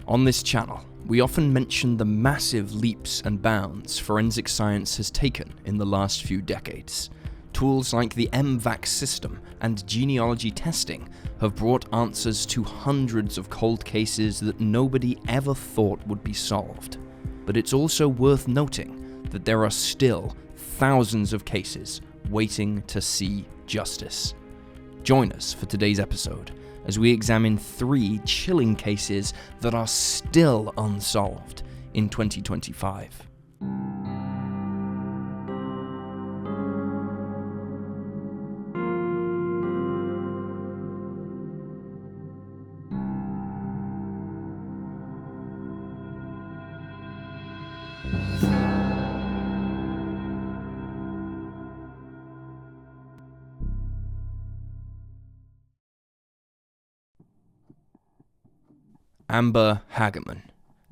On this channel, we often mention the massive leaps and bounds forensic science has taken in the last few decades. Tools like the MVAC system and genealogy testing have brought answers to hundreds of cold cases that nobody ever thought would be solved. But it's also worth noting that there are still thousands of cases waiting to see justice. Join us for today's episode as we examine 3 chilling cases that are still unsolved in 2025. Amber Hagerman.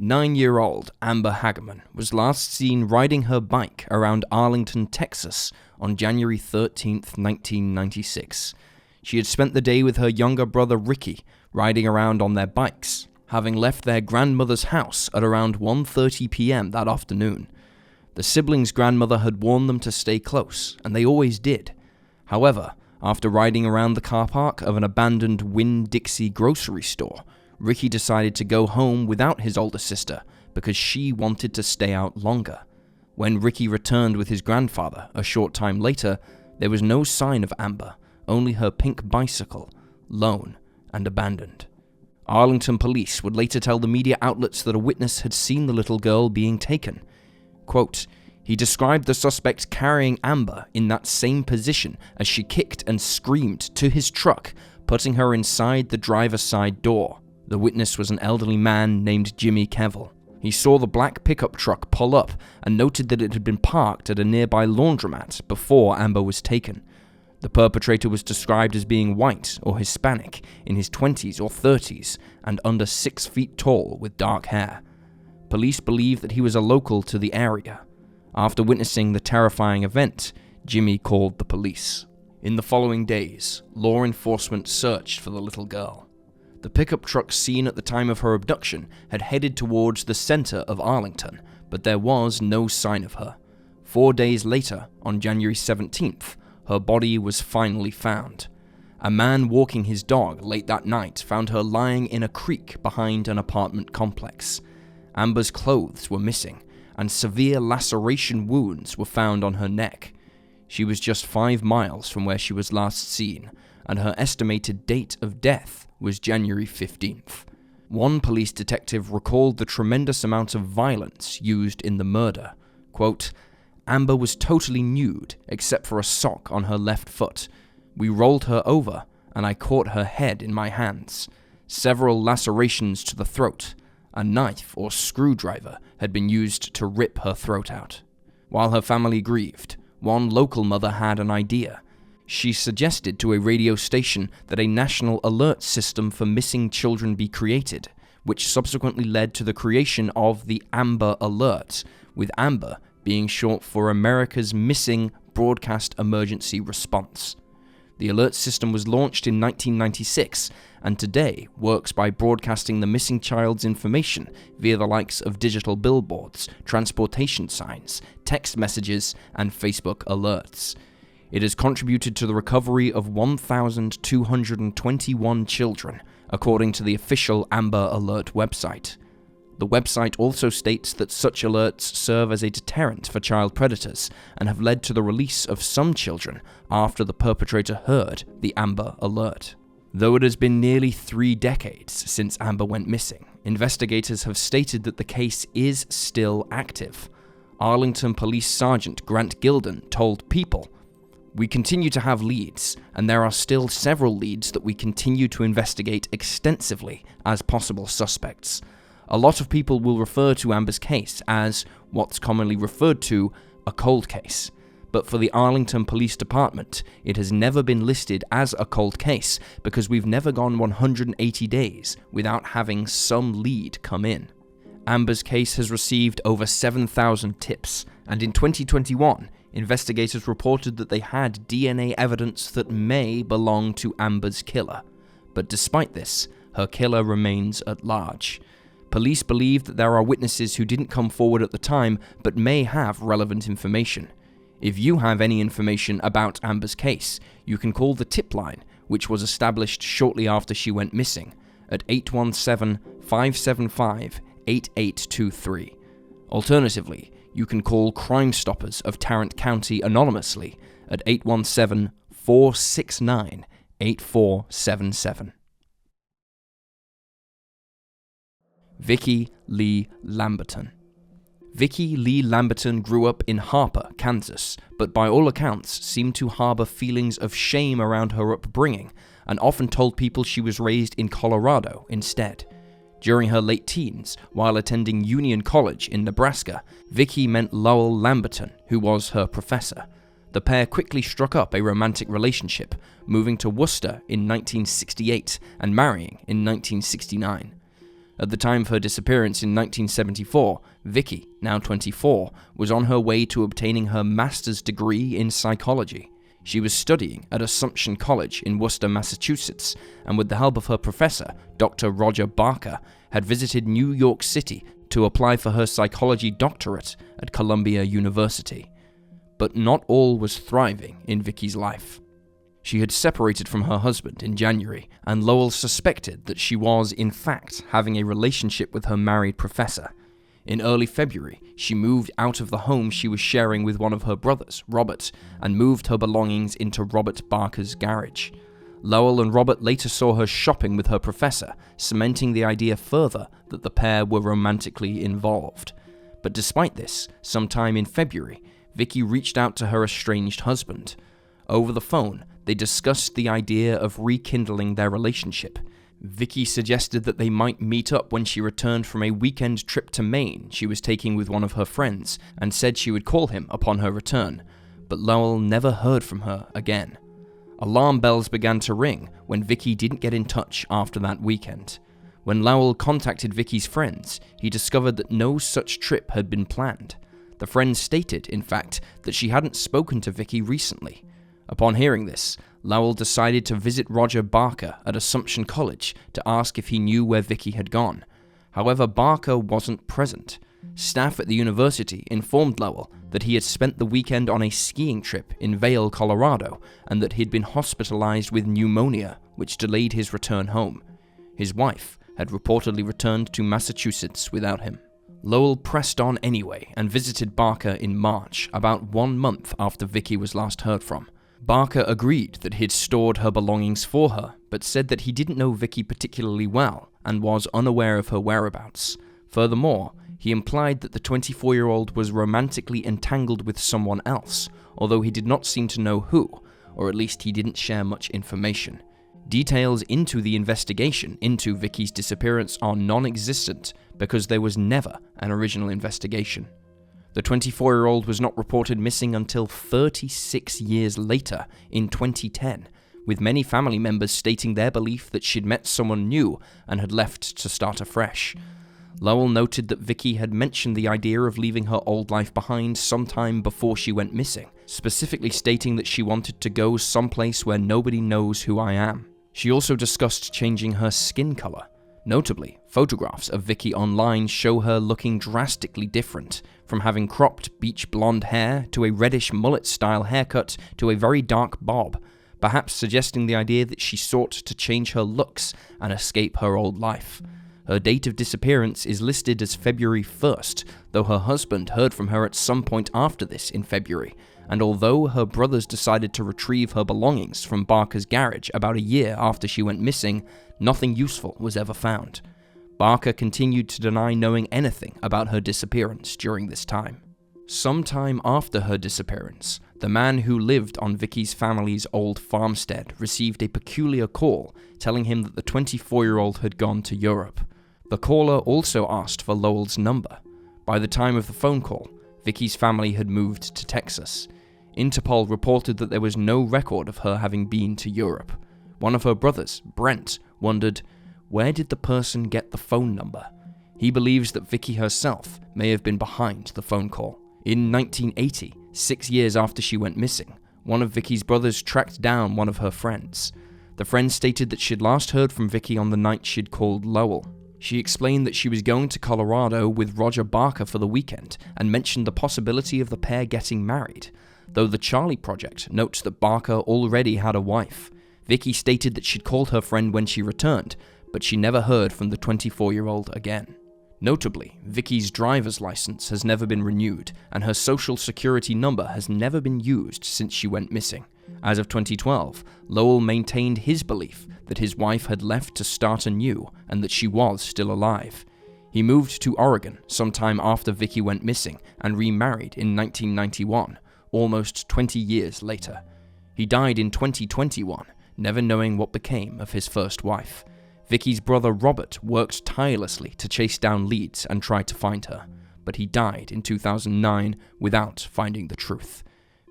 9-year-old Amber Hagerman was last seen riding her bike around Arlington, Texas on January 13, 1996. She had spent the day with her younger brother Ricky, riding around on their bikes, having left their grandmother's house at around 1:30 p.m. that afternoon. The siblings' grandmother had warned them to stay close, and they always did. However, after riding around the car park of an abandoned Winn-Dixie grocery store, Ricky decided to go home without his older sister because she wanted to stay out longer. When Ricky returned with his grandfather a short time later, there was no sign of Amber, only her pink bicycle, lone and abandoned. Arlington police would later tell the media outlets that a witness had seen the little girl being taken. Quote, "He described the suspect carrying Amber in that same position as she kicked and screamed to his truck, putting her inside the driver's side door." The witness was an elderly man named Jimmy Kevill. He saw the black pickup truck pull up and noted that it had been parked at a nearby laundromat before Amber was taken. The perpetrator was described as being white or Hispanic, in his 20s or 30s, and under 6 feet tall with dark hair. Police believe that he was a local to the area. After witnessing the terrifying event, Jimmy called the police. In the following days, law enforcement searched for the little girl. The pickup truck seen at the time of her abduction had headed towards the center of Arlington, but there was no sign of her. 4 days later, on January 17th, her body was finally found. A man walking his dog late that night found her lying in a creek behind an apartment complex. Amber's clothes were missing, and severe laceration wounds were found on her neck. She was just 5 miles from where she was last seen, and her estimated date of death was January 15th. One police detective recalled the tremendous amount of violence used in the murder. Quote, "Amber was totally nude except for a sock on her left foot. We rolled her over and I caught her head in my hands. Several lacerations to the throat. A knife or screwdriver had been used to rip her throat out." While her family grieved, one local mother had an idea. She suggested to a radio station that a national alert system for missing children be created, which subsequently led to the creation of the Amber Alert, with Amber being short for America's Missing Broadcast Emergency Response. The alert system was launched in 1996 and today works by broadcasting the missing child's information via the likes of digital billboards, transportation signs, text messages, and Facebook alerts. It has contributed to the recovery of 1,221 children, according to the official Amber Alert website. The website also states that such alerts serve as a deterrent for child predators and have led to the release of some children after the perpetrator heard the Amber Alert. Though it has been nearly 3 decades since Amber went missing, investigators have stated that the case is still active. Arlington Police Sergeant Grant Gilden told People, "We continue to have leads, and there are still several leads that we continue to investigate extensively as possible suspects. A lot of people will refer to Amber's case as what's commonly referred to a cold case, but for the Arlington Police Department, it has never been listed as a cold case because we've never gone 180 days without having some lead come in. Amber's case has received over 7,000 tips, and in 2021, investigators reported that they had DNA evidence that may belong to Amber's killer. But despite this, her killer remains at large. Police believe that there are witnesses who didn't come forward at the time but may have relevant information. If you have any information about Amber's case, you can call the tip line, which was established shortly after she went missing, at 817-575-8823. Alternatively, you can call Crime Stoppers of Tarrant County anonymously at 817-469-8477. Vicke Lee Lamberton. Vicke Lee Lamberton grew up in Harper, Kansas, but by all accounts seemed to harbor feelings of shame around her upbringing and often told people she was raised in Colorado instead. During her late teens, while attending Union College in Nebraska, Vicke met Lowell Lamberton, who was her professor. The pair quickly struck up a romantic relationship, moving to Worcester in 1968 and marrying in 1969. At the time of her disappearance in 1974, Vicke, now 24, was on her way to obtaining her master's degree in psychology. She was studying at Assumption College in Worcester, Massachusetts, and with the help of her professor, Dr. Roger Barker, had visited New York City to apply for her psychology doctorate at Columbia University. But not all was thriving in Vicke's life. She had separated from her husband in January, and Lowell suspected that she was, in fact, having a relationship with her married professor. In early February, she moved out of the home she was sharing with one of her brothers, Robert, and moved her belongings into Robert Barker's garage. Lowell and Robert later saw her shopping with her professor, cementing the idea further that the pair were romantically involved. But despite this, sometime in February, Vicke reached out to her estranged husband. Over the phone, they discussed the idea of rekindling their relationship. Vicke suggested that they might meet up when she returned from a weekend trip to Maine she was taking with one of her friends, and said she would call him upon her return, but Lowell never heard from her again. Alarm bells began to ring when Vicke didn't get in touch after that weekend. When Lowell contacted Vicke's friends, he discovered that no such trip had been planned. The friends stated, in fact, that she hadn't spoken to Vicke recently. Upon hearing this, Lowell decided to visit Roger Barker at Assumption College to ask if he knew where Vicke had gone. However, Barker wasn't present. Staff at the university informed Lowell that he had spent the weekend on a skiing trip in Vail, Colorado, and that he'd been hospitalized with pneumonia, which delayed his return home. His wife had reportedly returned to Massachusetts without him. Lowell pressed on anyway and visited Barker in March, about 1 month after Vicke was last heard from. Barker agreed that he'd stored her belongings for her, but said that he didn't know Vicke particularly well and was unaware of her whereabouts. Furthermore, he implied that the 24-year-old was romantically entangled with someone else, although he did not seem to know who, or at least he didn't share much information. Details into the investigation into Vicke's disappearance are non-existent because there was never an original investigation. The 24-year-old was not reported missing until 36 years later, in 2010, with many family members stating their belief that she'd met someone new and had left to start afresh. Lowell noted that Vicke had mentioned the idea of leaving her old life behind sometime before she went missing, specifically stating that she wanted to go someplace where nobody knows who I am. She also discussed changing her skin color. Notably, photographs of Vicke online show her looking drastically different, from having cropped beach blonde hair to a reddish mullet-style haircut to a very dark bob, perhaps suggesting the idea that she sought to change her looks and escape her old life. Her date of disappearance is listed as February 1st, though her husband heard from her at some point after this in February, and although her brothers decided to retrieve her belongings from Barker's garage about a year after she went missing, nothing useful was ever found. Barker continued to deny knowing anything about her disappearance during this time. Sometime after her disappearance, the man who lived on Vicke's family's old farmstead received a peculiar call telling him that the 24-year-old had gone to Europe. The caller also asked for Lowell's number. By the time of the phone call, Vicke's family had moved to Texas. Interpol reported that there was no record of her having been to Europe. One of her brothers, Brent, wondered, where did the person get the phone number? He believes that Vicke herself may have been behind the phone call. In 1980, 6 years after she went missing, one of Vicke's brothers tracked down one of her friends. The friend stated that she'd last heard from Vicke on the night she'd called Lowell. She explained that she was going to Colorado with Roger Barker for the weekend and mentioned the possibility of the pair getting married, though the Charlie Project notes that Barker already had a wife. Vicke stated that she'd called her friend when she returned, but she never heard from the 24-year-old again. Notably, Vicke's driver's license has never been renewed, and her social security number has never been used since she went missing. As of 2012, Lowell maintained his belief that his wife had left to start anew and that she was still alive. He moved to Oregon sometime after Vicke went missing and remarried in 1991, almost 20 years later. He died in 2021, never knowing what became of his first wife. Vicke's brother Robert worked tirelessly to chase down leads and try to find her, but he died in 2009 without finding the truth.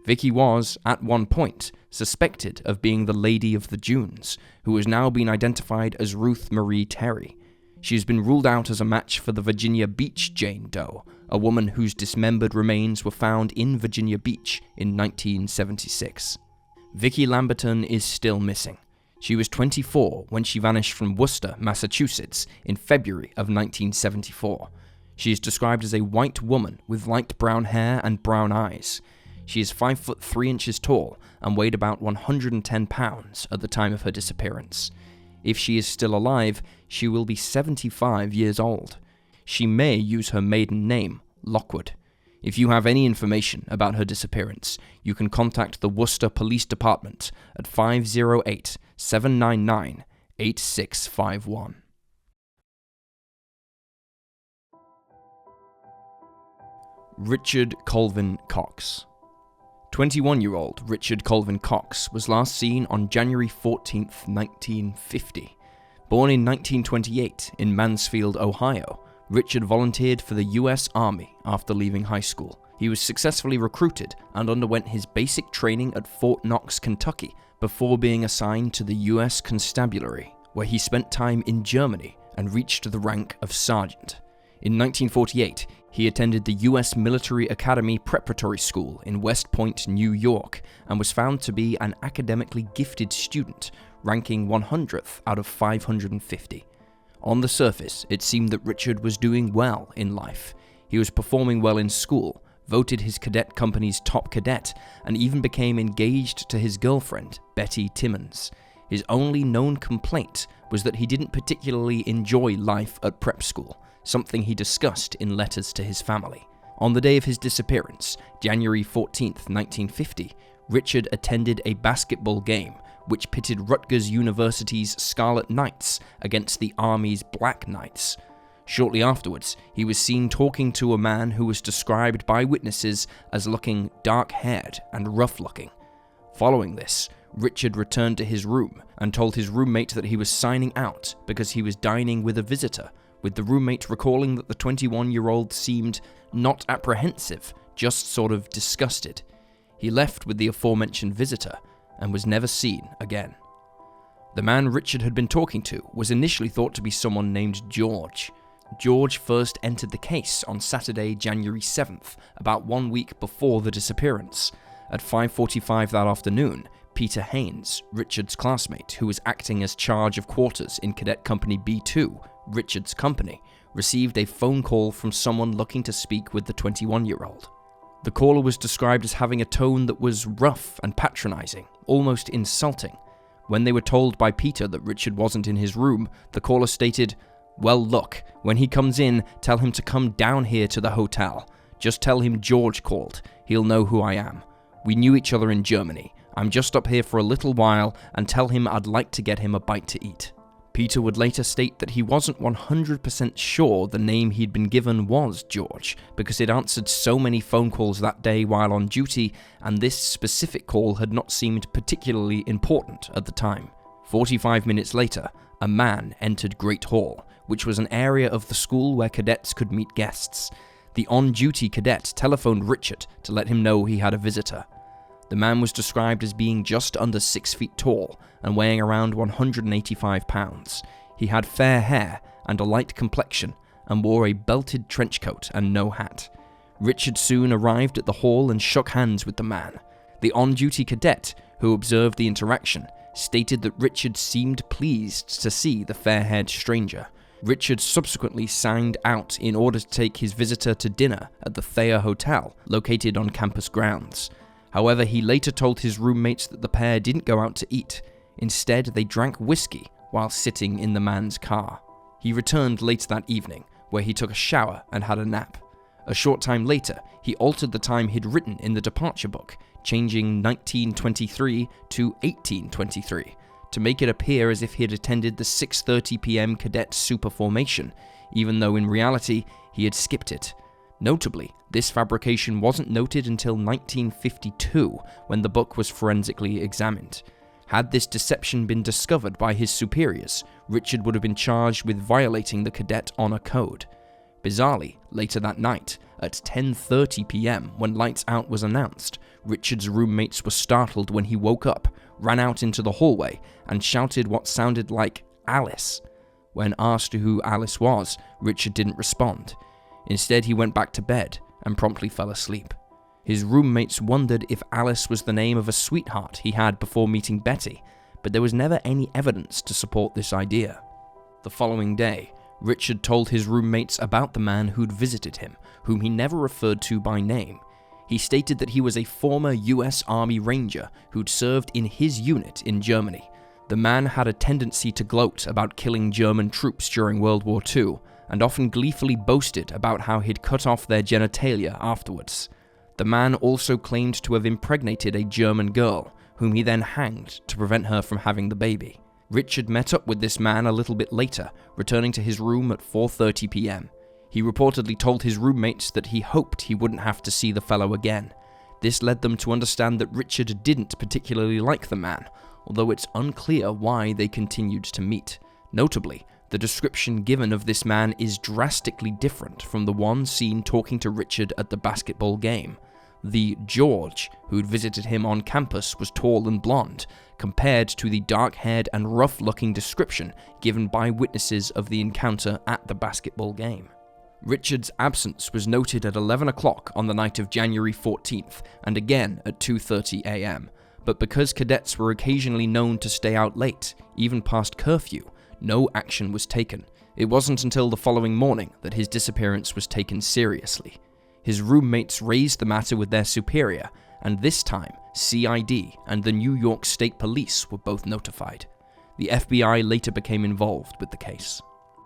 Vicke was, at one point, suspected of being the Lady of the Dunes, who has now been identified as Ruth Marie Terry. She has been ruled out as a match for the Virginia Beach Jane Doe, a woman whose dismembered remains were found in Virginia Beach in 1976. Vicke Lamberton is still missing. She was 24 when she vanished from Worcester, Massachusetts, in February of 1974. She is described as a white woman with light brown hair and brown eyes. She is 5 foot 3 inches tall and weighed about 110 pounds at the time of her disappearance. If she is still alive, she will be 75 years old. She may use her maiden name, Lockwood. If you have any information about her disappearance, you can contact the Worcester Police Department at 508-799-8651. Richard Colvin Cox. 21-year-old Richard Colvin Cox was last seen on January 14, 1950. Born in 1928 in Mansfield, Ohio, Richard volunteered for the U.S. Army after leaving high school. He was successfully recruited and underwent his basic training at Fort Knox, Kentucky, before being assigned to the U.S. Constabulary, where he spent time in Germany and reached the rank of sergeant. In 1948, he attended the U.S. Military Academy Preparatory School in West Point, New York, and was found to be an academically gifted student, ranking 100th out of 550. On the surface, it seemed that Richard was doing well in life. He was performing well in school, voted his cadet company's top cadet, and even became engaged to his girlfriend, Betty Timmons. His only known complaint was that he didn't particularly enjoy life at prep school, something he discussed in letters to his family. On the day of his disappearance, January 14, 1950, Richard attended a basketball game which pitted Rutgers University's Scarlet Knights against the Army's Black Knights. Shortly afterwards, he was seen talking to a man who was described by witnesses as looking dark-haired and rough-looking. Following this, Richard returned to his room and told his roommate that he was signing out because he was dining with a visitor, with the roommate recalling that the 21-year-old seemed not apprehensive, just sort of disgusted. He left with the aforementioned visitor and was never seen again. The man Richard had been talking to was initially thought to be someone named George. George first entered the case on Saturday, January 7th, about 1 week before the disappearance. At 5:45 that afternoon, Peter Haynes, Richard's classmate who was acting as charge of quarters in Cadet Company B2, Richard's company, received a phone call from someone looking to speak with the 21-year-old. The caller was described as having a tone that was rough and patronizing, almost insulting. When they were told by Peter that Richard wasn't in his room, the caller stated, "Well, look, when he comes in, tell him to come down here to the hotel. Just tell him George called. He'll know who I am. We knew each other in Germany. I'm just up here for a little while, and tell him I'd like to get him a bite to eat." Peter would later state that he wasn't 100% sure the name he'd been given was George, because he'd answered so many phone calls that day while on duty, and this specific call had not seemed particularly important at the time. 45 minutes later, a man entered Great Hall, which was an area of the school where cadets could meet guests. The on-duty cadet telephoned Richard to let him know he had a visitor. The man was described as being just under 6 feet tall and weighing around 185 pounds. He had fair hair and a light complexion and wore a belted trench coat and no hat. Richard soon arrived at the hall and shook hands with the man. The on-duty cadet, who observed the interaction, stated that Richard seemed pleased to see the fair-haired stranger. Richard subsequently signed out in order to take his visitor to dinner at the Thayer Hotel, located on campus grounds. However, he later told his roommates that the pair didn't go out to eat. Instead, they drank whiskey while sitting in the man's car. He returned later that evening, where he took a shower and had a nap. A short time later, he altered the time he'd written in the departure book, changing 1923 to 1823, to make it appear as if he had attended the 6:30 p.m. cadet super formation, even though in reality he had skipped it. Notably, this fabrication wasn't noted until 1952, when the book was forensically examined. Had this deception been discovered by his superiors, Richard would have been charged with violating the cadet honor code. Bizarrely, later that night, at 10:30 p.m. when lights out was announced, Richard's roommates were startled when he woke up, ran out into the hallway, and shouted what sounded like Alice. When asked who Alice was, Richard didn't respond. Instead, he went back to bed and promptly fell asleep. His roommates wondered if Alice was the name of a sweetheart he had before meeting Betty, but there was never any evidence to support this idea. The following day, Richard told his roommates about the man who'd visited him, whom he never referred to by name. He stated that he was a former US Army Ranger who'd served in his unit in Germany. The man had a tendency to gloat about killing German troops during World War II, and often gleefully boasted about how he'd cut off their genitalia afterwards. The man also claimed to have impregnated a German girl, whom he then hanged to prevent her from having the baby. Richard met up with this man a little bit later, returning to his room at 4:30 p.m. He reportedly told his roommates that he hoped he wouldn't have to see the fellow again. This led them to understand that Richard didn't particularly like the man, although it's unclear why they continued to meet. Notably, the description given of this man is drastically different from the one seen talking to Richard at the basketball game. The George who'd visited him on campus was tall and blonde, compared to the dark-haired and rough-looking description given by witnesses of the encounter at the basketball game. Richard's absence was noted at 11 o'clock on the night of January 14th, and again at 2:30 a.m., but because cadets were occasionally known to stay out late, even past curfew, no action was taken. It wasn't until the following morning that his disappearance was taken seriously. His roommates raised the matter with their superior, and this time, CID and the New York State Police were both notified. The FBI later became involved with the case.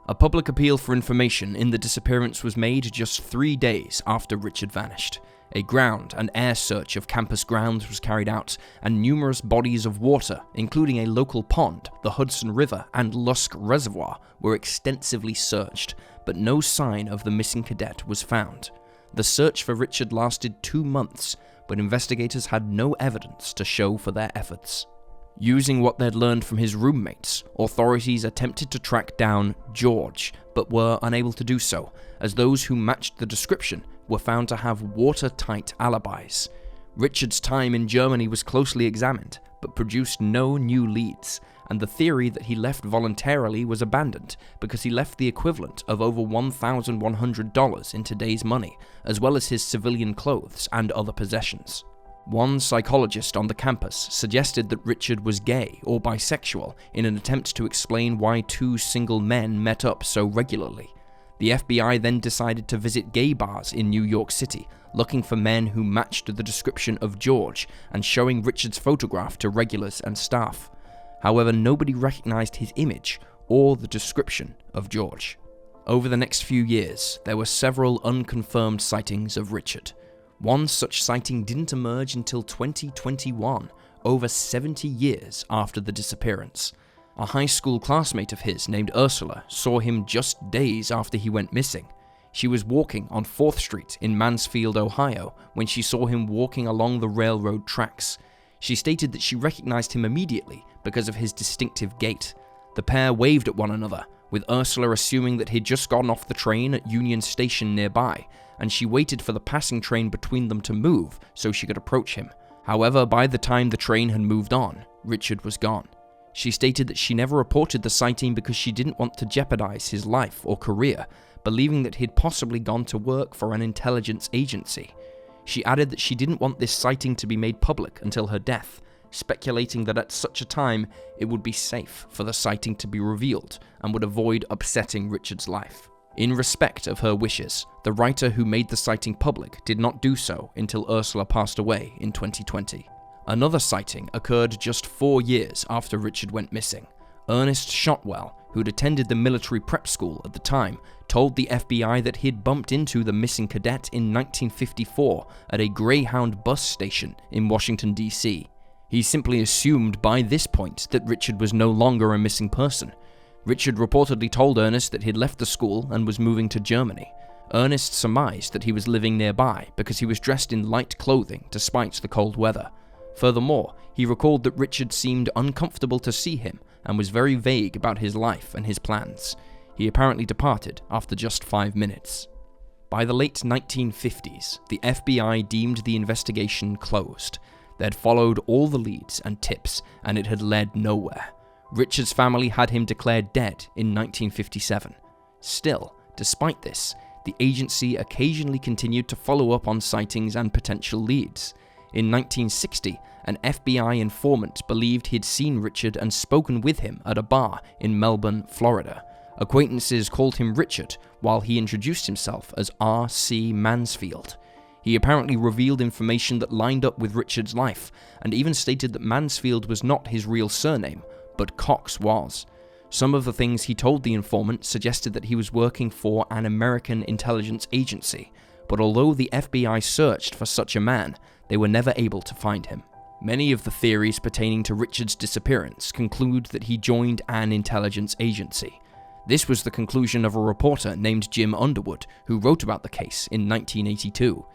A public appeal for information in the disappearance was made just 3 days after Richard vanished. A ground and air search of campus grounds was carried out, and numerous bodies of water, including a local pond, the Hudson River, and Lusk Reservoir, were extensively searched, but no sign of the missing cadet was found. The search for Richard lasted 2 months, but investigators had no evidence to show for their efforts. Using what they'd learned from his roommates, authorities attempted to track down George, but were unable to do so, as those who matched the description were found to have watertight alibis. Richard's time in Germany was closely examined, but produced no new leads, and the theory that he left voluntarily was abandoned because he left the equivalent of over $1,100 in today's money, as well as his civilian clothes and other possessions. One psychologist on the campus suggested that Richard was gay or bisexual in an attempt to explain why 2 single men met up so regularly. The FBI then decided to visit gay bars in New York City, looking for men who matched the description of George and showing Richard's photograph to regulars and staff. However, nobody recognized his image or the description of George. Over the next few years, there were several unconfirmed sightings of Richard. One such sighting didn't emerge until 2021, over 70 years after the disappearance. A high school classmate of his named Ursula saw him just days after he went missing. She was walking on 4th Street in Mansfield, Ohio, when she saw him walking along the railroad tracks. She stated that she recognized him immediately because of his distinctive gait. The pair waved at one another, with Ursula assuming that he'd just gotten off the train at Union Station nearby, and she waited for the passing train between them to move so she could approach him. However, by the time the train had moved on, Richard was gone. She stated that she never reported the sighting because she didn't want to jeopardize his life or career, believing that he'd possibly gone to work for an intelligence agency. She added that she didn't want this sighting to be made public until her death, speculating that at such a time it would be safe for the sighting to be revealed and would avoid upsetting Richard's life. In respect of her wishes, the writer who made the sighting public did not do so until Ursula passed away in 2020. Another sighting occurred just 4 years after Richard went missing. Ernest Shotwell, who'd attended the military prep school at the time, told the FBI that he'd bumped into the missing cadet in 1954 at a Greyhound bus station in Washington, D.C. He simply assumed by this point that Richard was no longer a missing person. Richard reportedly told Ernest that he'd left the school and was moving to Germany. Ernest surmised that he was living nearby because he was dressed in light clothing despite the cold weather. Furthermore, he recalled that Richard seemed uncomfortable to see him and was very vague about his life and his plans. He apparently departed after just 5 minutes. By the late 1950s, the FBI deemed the investigation closed. They'd followed all the leads and tips, and it had led nowhere. Richard's family had him declared dead in 1957. Still, despite this, the agency occasionally continued to follow up on sightings and potential leads. In 1960, an FBI informant believed he'd seen Richard and spoken with him at a bar in Melbourne, Florida. Acquaintances called him Richard, while he introduced himself as R.C. Mansfield. He apparently revealed information that lined up with Richard's life, and even stated that Mansfield was not his real surname, but Cox was. Some of the things he told the informant suggested that he was working for an American intelligence agency, but although the FBI searched for such a man, they were never able to find him. Many of the theories pertaining to Richard's disappearance conclude that he joined an intelligence agency. This was the conclusion of a reporter named Jim Underwood, who wrote about the case in 1982.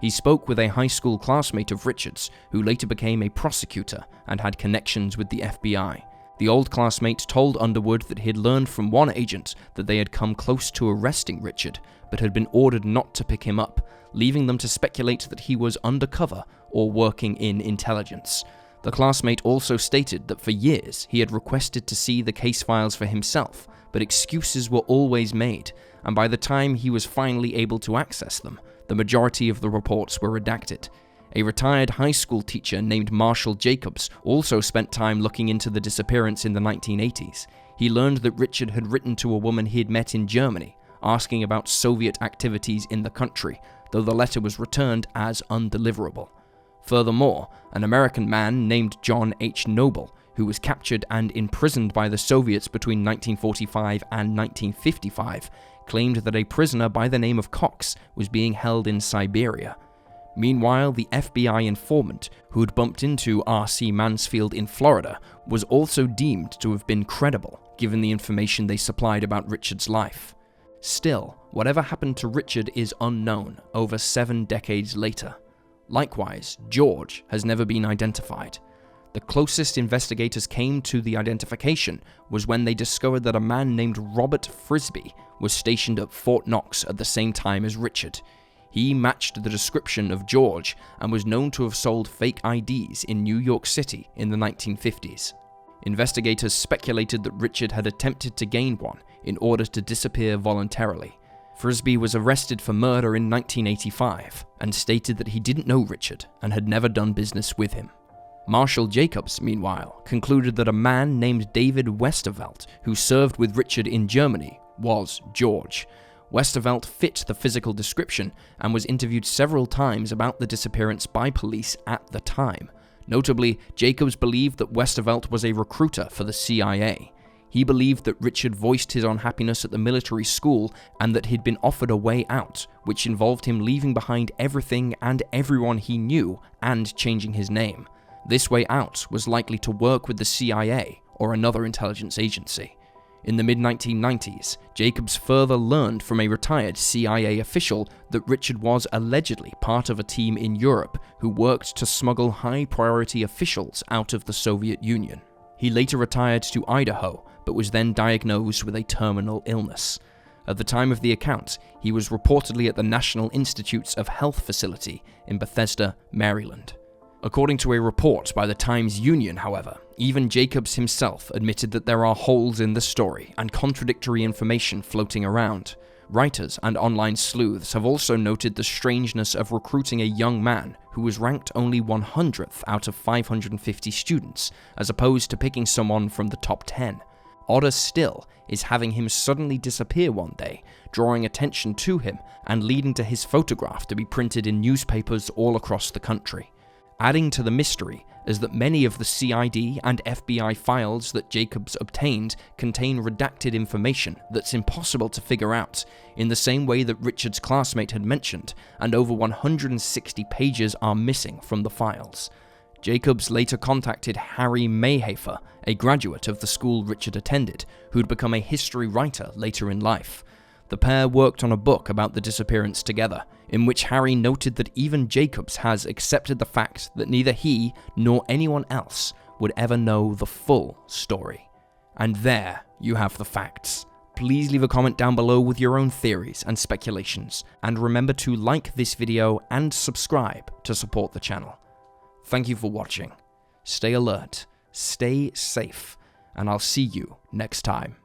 He spoke with a high school classmate of Richard's, who later became a prosecutor and had connections with the FBI. The old classmate told Underwood that he had learned from one agent that they had come close to arresting Richard, but had been ordered not to pick him up, leaving them to speculate that he was undercover or working in intelligence. The classmate also stated that for years he had requested to see the case files for himself, but excuses were always made, and by the time he was finally able to access them, the majority of the reports were redacted. A retired high school teacher named Marshall Jacobs also spent time looking into the disappearance in the 1980s. He learned that Richard had written to a woman he had met in Germany, asking about Soviet activities in the country, though the letter was returned as undeliverable. Furthermore, an American man named John H. Noble, who was captured and imprisoned by the Soviets between 1945 and 1955, claimed that a prisoner by the name of Cox was being held in Siberia. Meanwhile, the FBI informant who had bumped into R.C. Mansfield in Florida was also deemed to have been credible, given the information they supplied about Richard's life. Still, whatever happened to Richard is unknown over 7 decades later. Likewise, George has never been identified. The closest investigators came to the identification was when they discovered that a man named Robert Frisbee was stationed at Fort Knox at the same time as Richard. He matched the description of George and was known to have sold fake IDs in New York City in the 1950s. Investigators speculated that Richard had attempted to gain one in order to disappear voluntarily. Frisbee was arrested for murder in 1985 and stated that he didn't know Richard and had never done business with him. Marshall Jacobs, meanwhile, concluded that a man named David Westervelt, who served with Richard in Germany, was George. Westervelt fit the physical description and was interviewed several times about the disappearance by police at the time. Notably, Jacobs believed that Westervelt was a recruiter for the CIA. He believed that Richard voiced his unhappiness at the military school and that he'd been offered a way out, which involved him leaving behind everything and everyone he knew and changing his name. This way out was likely to work with the CIA or another intelligence agency. In the mid-1990s, Jacobs further learned from a retired CIA official that Richard was allegedly part of a team in Europe who worked to smuggle high-priority officials out of the Soviet Union. He later retired to Idaho, but was then diagnosed with a terminal illness. At the time of the account, he was reportedly at the National Institutes of Health facility in Bethesda, Maryland. According to a report by the Times-Union, however, even Jacobs himself admitted that there are holes in the story and contradictory information floating around. Writers and online sleuths have also noted the strangeness of recruiting a young man who was ranked only 100th out of 550 students, as opposed to picking someone from the top 10. Odder still is having him suddenly disappear one day, drawing attention to him and leading to his photograph to be printed in newspapers all across the country. Adding to the mystery is that many of the CID and FBI files that Jacobs obtained contain redacted information that's impossible to figure out, in the same way that Richard's classmate had mentioned, and over 160 pages are missing from the files. Jacobs later contacted Harry Mayhafer, a graduate of the school Richard attended, who'd become a history writer later in life. The pair worked on a book about the disappearance together, in which Harry noted that even Jacobs has accepted the fact that neither he nor anyone else would ever know the full story. And there you have the facts. Please leave a comment down below with your own theories and speculations, and remember to like this video and subscribe to support the channel. Thank you for watching. Stay alert, stay safe, and I'll see you next time.